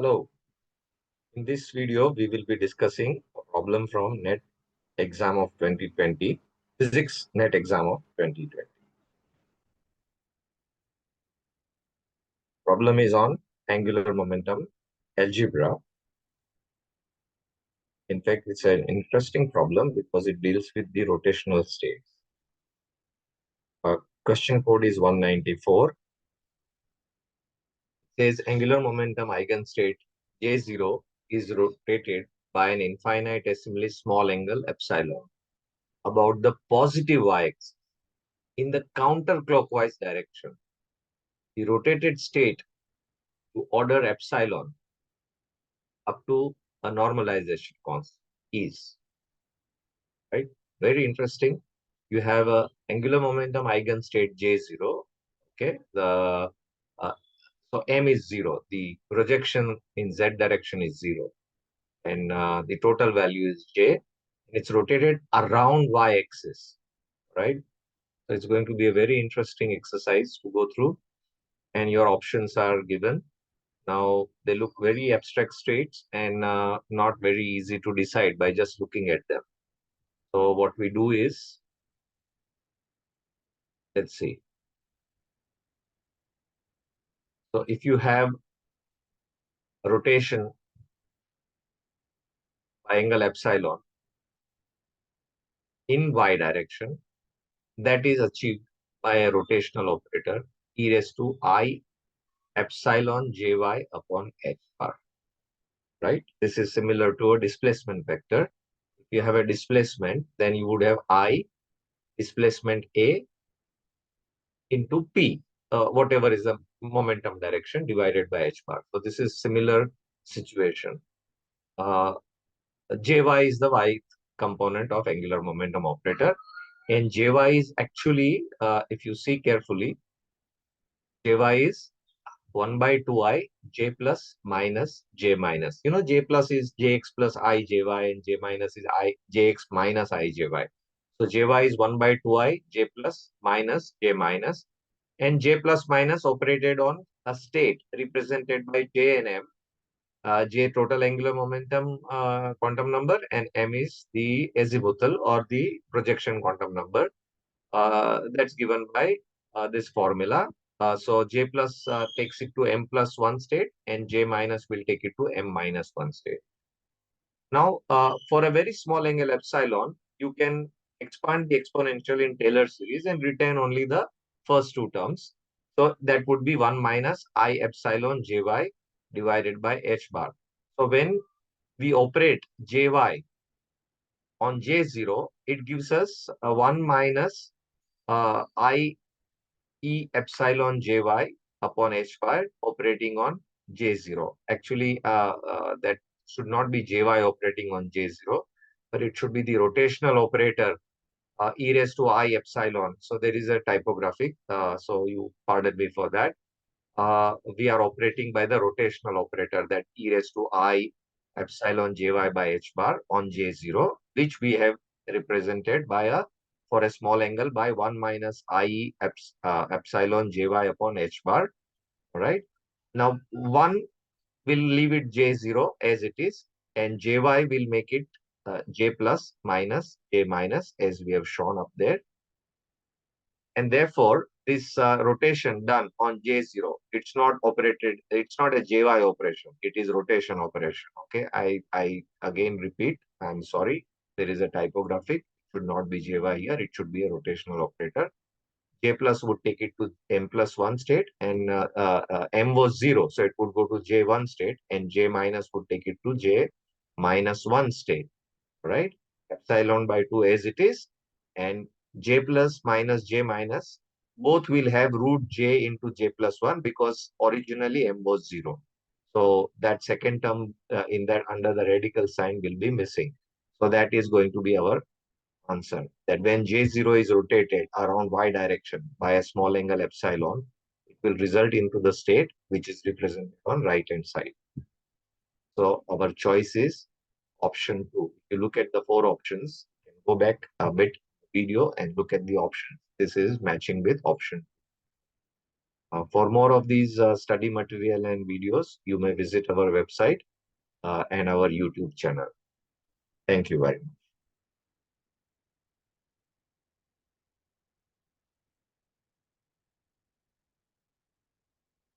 Hello, in this video we will be discussing a problem from NET exam of 2020, physics NET exam of 2020. Problem is on angular momentum algebra. In fact, it's an interesting problem because it deals with the rotational states. Question code is 194. It says angular momentum eigenstate J0 is rotated by an infinitesimally small angle epsilon about the positive y-axis in the counterclockwise direction. The rotated state to order epsilon up to a normalization constant is, right? Very interesting. You have a angular momentum eigenstate J0. Okay. So M is 0. The projection in Z direction is 0. And the total value is J. It's rotated around Y axis, right? So it's going to be a very interesting exercise to go through. And your options are given. Now, they look very abstract states and not very easy to decide by just looking at them. So what we do is, let's see. So if you have a rotation by angle epsilon in y direction, that is achieved by a rotational operator e raised to I epsilon jy upon h bar, right? This is similar to a displacement vector. If you have a displacement, then you would have I displacement A into P, whatever is the momentum direction divided by h bar. So this is similar situation. Jy is the y component of angular momentum operator, and jy is actually, if you see carefully, jy is 1 by 2i j plus minus j minus. You know, j plus is jx plus I jy, and j minus is I jx minus I jy. So jy is 1 by 2i j plus minus j minus. And J plus minus operated on a state represented by J and M. J total angular momentum quantum number, and M is the azimuthal or the projection quantum number. That's given by this formula. So J plus takes it to M plus 1 state, and J minus will take it to M minus 1 state. Now, for a very small angle epsilon, you can expand the exponential in Taylor series and retain only the first two terms. So that would be 1 minus I epsilon jy divided by h bar. So when we operate jy on J0, it gives us a 1 minus I e epsilon jy upon h bar operating on J0. Actually, that should not be jy operating on J0, but it should be the rotational operator e raised to I epsilon. So there is a typographic. So you pardon me for that. We are operating by the rotational operator, that e raised to I epsilon jy by h bar on J0, which we have represented by for a small angle by 1 minus I epsilon jy upon h bar, right? Now, 1 will leave it J0 as it is, and jy will make it J plus minus J minus, as we have shown up there. And therefore, this rotation done on J0, it's not operated, it's not a jy operation, it is rotation operation. Okay, I again repeat, I'm sorry, there is a typographic, it should not be jy here, it should be a rotational operator. J plus would take it to M plus 1 state, and M was 0, so it would go to J1 state, and J minus would take it to J minus 1 state, right? Epsilon by 2 as it is, and J plus minus J minus, both will have root J into J plus 1 because originally M was 0. So that second term in that under the radical sign will be missing. So that is going to be our answer, that when J0 is rotated around Y direction by a small angle epsilon, it will result into the state which is represented on right hand side. So our choice is option 2. If you look at the 4 options, go back a bit video and look at the options. This is matching with option. For more of these study material and videos, you may visit our website and our YouTube channel. Thank you very much.